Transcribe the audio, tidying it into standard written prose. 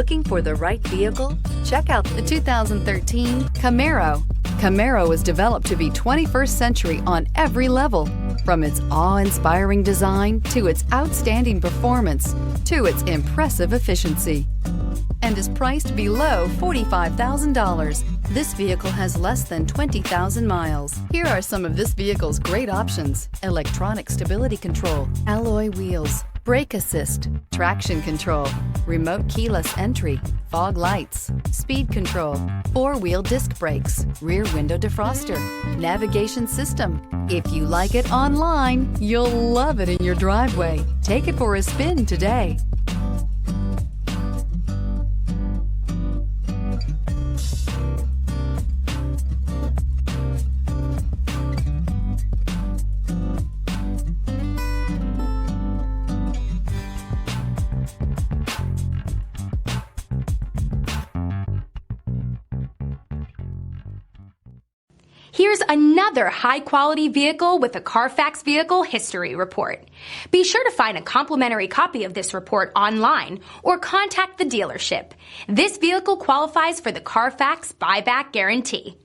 Looking for the right vehicle? Check out the 2013 Camaro. Camaro was developed to be 21st century on every level, from its awe-inspiring design to its outstanding performance to its impressive efficiency, and is priced below $45,000. This vehicle has less than 20,000 miles. Here are some of this vehicle's great options: electronic stability control, alloy wheels, brake assist, traction control, remote keyless entry, fog lights, speed control, four-wheel disc brakes, rear window defroster, navigation system. If you like it online, you'll love it in your driveway. Take it for a spin today. Here's another high-quality vehicle with a CARFAX Vehicle History Report. Be sure to find a complimentary copy of this report online or contact the dealership. This vehicle qualifies for the CARFAX Buyback Guarantee.